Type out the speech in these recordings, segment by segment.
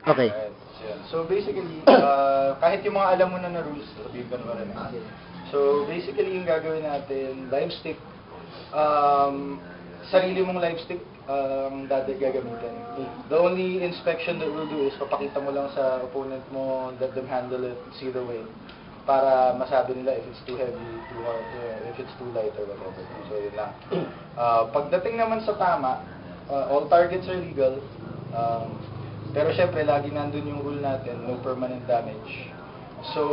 Okay. Alright, so, yun. So basically, kahit yung mga alam mo na rules, sabihin ko naman rin. So basically, yung gagawin natin, live stick, sarili mong live stick ang gagamitin. The only inspection that we'll do is papakita mo lang sa opponent mo, let them handle it, see the weight, para masabi nila if it's too heavy, too hard, if it's too light or whatever. So yun lang. Pagdating naman sa tama, all targets are legal. Pero syempre, lagi nandun yung rule natin, no permanent damage. So,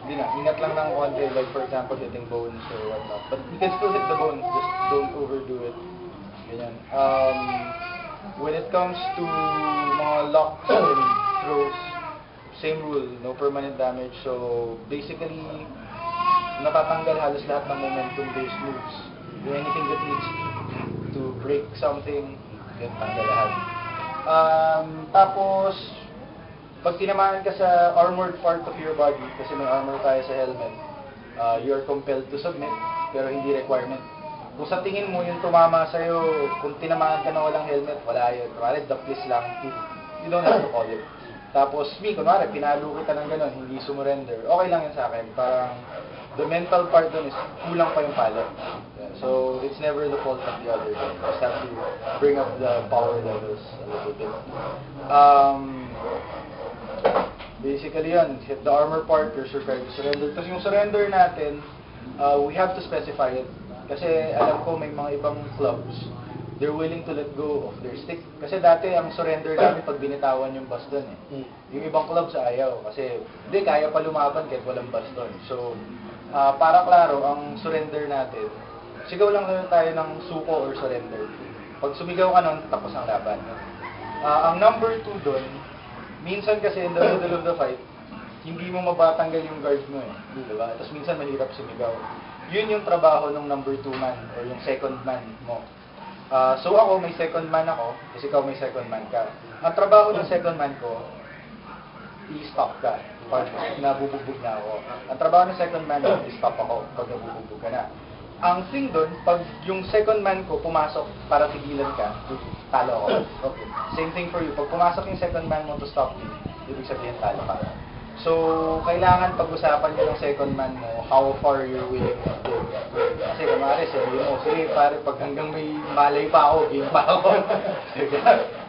hindi na, ingat lang ng konti, like for example, hitting bones or whatnot. But you can still hit the bone, just don't overdo it. Ganyan. When it comes to mga locks and throws, same rule, no permanent damage. So, basically, natatanggal halos lahat ng momentum-based moves. Anything that needs to break something, yun, tanggal lahat. Tapos, pag tinamaan ka sa armored part of your body, kasi may armor tayo sa helmet, you are compelled to submit, pero hindi requirement. Kung sa tingin mo yung tumama sa'yo, kung tinamaan ka na walang helmet, wala yun. Kunwari, daplis lang, you don't have to call it. Tapos, kunwari, pinalo kita ng gano'n, hindi sumurrender, okay lang yun sa akin. Parang, the mental part dun is kulang pa yung palo. Yeah, so, it's never the fault of the other. You just have to bring up the power levels a little bit. Basically yun, hit the armor part, you're prepared to surrender. Tapos yung surrender natin, we have to specify it. Kasi alam ko may mga ibang clubs, they're willing to let go of their stick. Kasi dati ang surrender namin pag binitawan yung baston eh. Yung ibang clubs ayaw kasi hindi, kaya pa lumaban kahit walang baston. So, para klaro, ang surrender natin, sigaw lang tayo ng suko or surrender. Pag sumigaw ka nun, tapos ang laban. Ang number 2 dun, minsan kasi in the middle of the fight, hindi mo mabatanggal yung guard mo eh. Diba? Tapos minsan mahirap sumigaw. Yun yung trabaho ng number 2 man or yung second man mo. So ako, may second man ako, kasi ikaw may second man ka. Ang trabaho ng second man ko, i-stop ka pag nabubugbog na ako. Ang trabaho ng second man ko, i-stop ako pag nabubugbog ka na. Ang thing doon, pag yung second man ko pumasok para tigilan ka, talo ako. Okay. Same thing for you. Pag pumasok yung second man mo to stop me, ibig sabihin talo ka. So, kailangan pag-usapan nyo ng second man mo how far you're willing to go. Kasi kumari, sabihin mo, sige pare, pag hanggang may malay pa ako, game pa ako.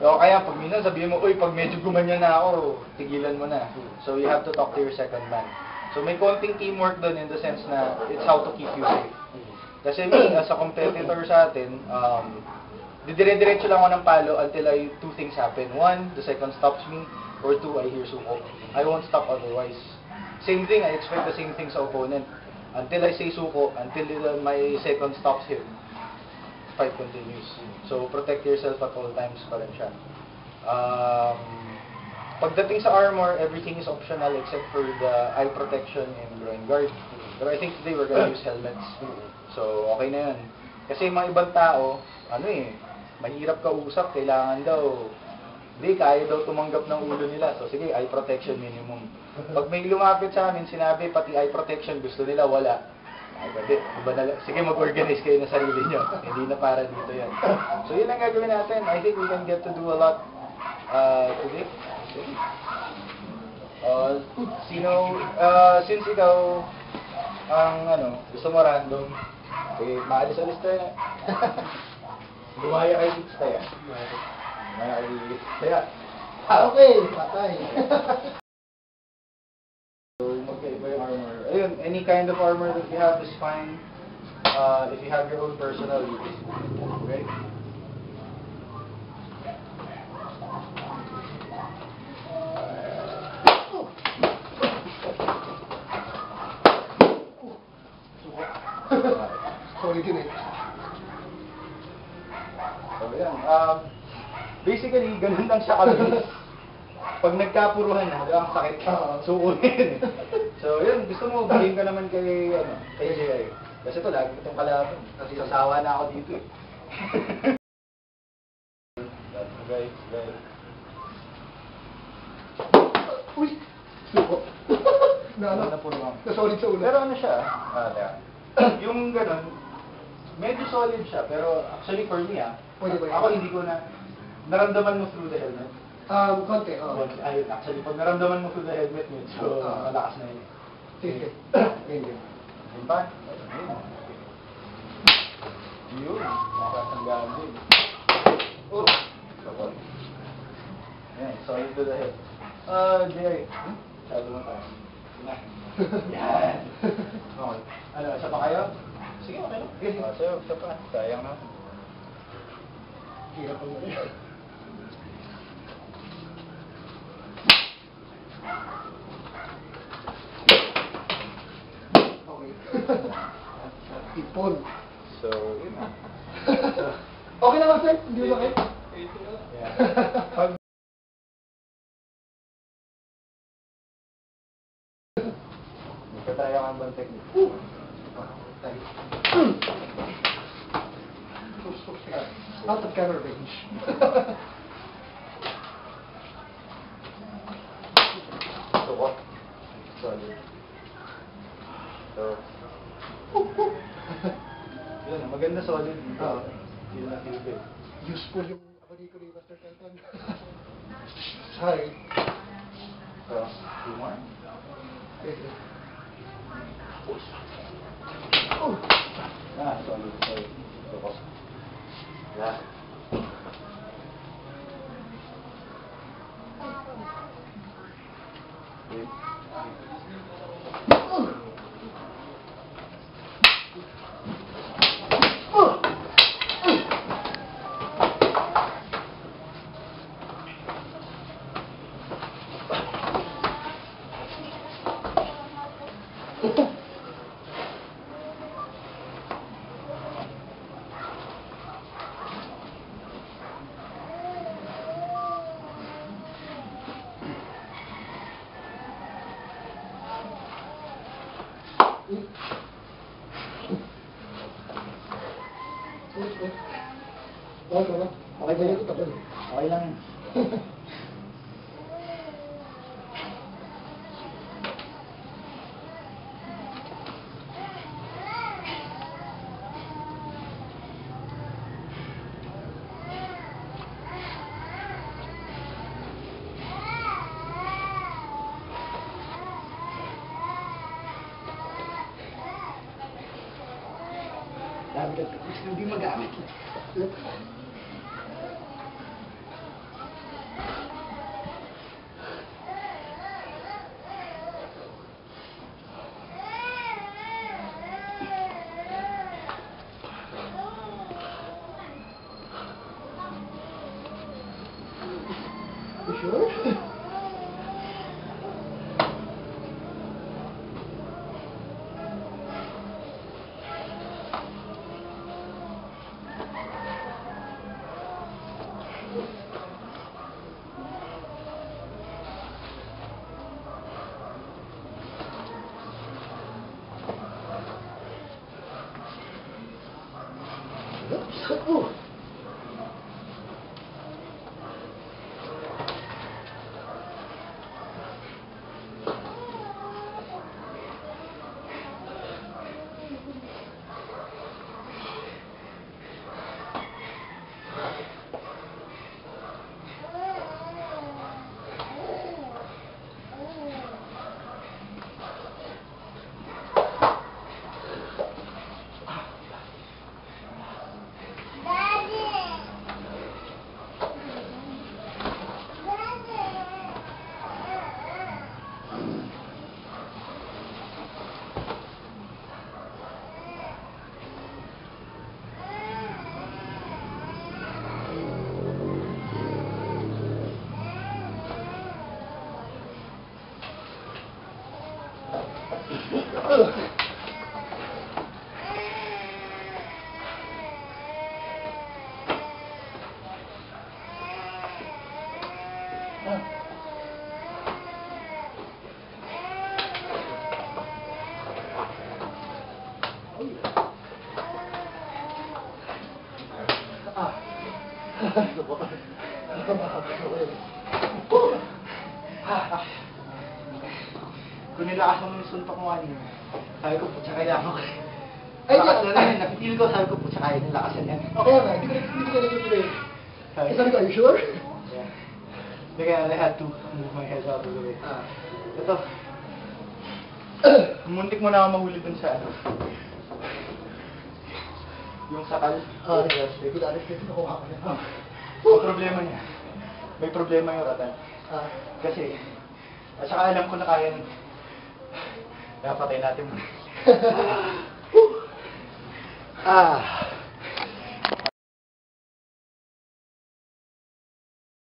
O kaya, pag minsan sabihin mo, uy, pag medyo gumanyan na ako, tigilan mo na. So, you have to talk to your second man. So, may konting teamwork doon in the sense na it's how to keep you safe. Kasi me, as a competitor sa atin, didire-diretso lang ako ng palo until two things happen. One, the second stops me, or two, I hear suko. I won't stop otherwise. Same thing, I expect the same thing sa opponent. Until I say suko, until my second stops him, fight continues. So, protect yourself at all times pa rin siya. Pagdating sa armor, everything is optional except for the eye protection and groin guard. Pero I think today we're gonna use helmets. So, okay na yun. Kasi mga ibang tao, mahirap kausap, kailangan daw, hindi, kaya daw tumanggap ng ulo nila. So, sige, eye protection minimum. Pag may lumapit sa amin, sinabi, pati eye protection, gusto nila, wala. Ay, pwede, iba na, sige, mag-organize kayo na sarili nyo. Hindi na para dito yan. So, yun ang gagawin natin. I think we can get to do a lot today. Since ikaw, gusto mo random, sige, maalis-alis tayo. Gumaya kayo dito tayo. Kaya, Okay, patay. so, magkaiba yung armor. Ayun, any kind of armor that you have is fine. If you have your own personal use. Okay? Sorry din eh. So, yan. Basically, ganun lang siya kabilis. Pag nagkapuruhan na, ang sakit. Sukunin. So, yun. Gusto mo, bilhin ka naman kay JI. Kasi ito, lagi itong kalaban. Kasi sasawa na ako dito eh. Guys. Uy! Suko. Napuruhan. Nasolid sa ulo. Pero ano siya? Yung ganun, medyo solid siya. Pero actually for me Pwede ba yun? ako hindi ko na, naramdaman mo through the helmet? Konti, oo. Ayun, actually, pag naramdaman mo through the helmet, medyo malakas na yun. Sige. Thank you. Ayun pa? Yun, nakasanggaan din. Oh! Ayan, solid to the head. Jerry, sabi mo tayo. Yan! Okay. Ano, isa pa kayo? Sige, okay lang. Sige. Isa pa. Sayang na. Hirap ang mali. Okay. Ipon. So, yun na. Okay naman, sir. Hindi mo sakit? Yeah. Pag Magpatry ako ng bang technique. Tayo. Out of camera range. So what? Solid. So, yun, maganda solid dito. Oo. Yun na dito eh. Useful yung abanico ni Master Canton. Sorry. So, two more. Okay. Solid, solid. So, yeah. Okay ba yun? Okay lang. Dami ka tapos hindi magamit. You sure? Oh. Kung nilakas mo yung suntok mo kanina, sabi ko, putya kaya ako. Ay, Lakas di- na rin, napipil ko, sabi ko, putya kaya nilakasan yan. Okay na, hindi ko na natutuloy. Sabi ko, are you sure? Yeah. Kaya I had to move my head out of the way. Ito. Muntik mo na ako mahuli dun sa ano. Yung sakal. Yes. Good honest, nakuha ko na. Ang problema niya. May problema yung ratan. Kasi, at saka alam ko na kaya nun. Napatay natin mo.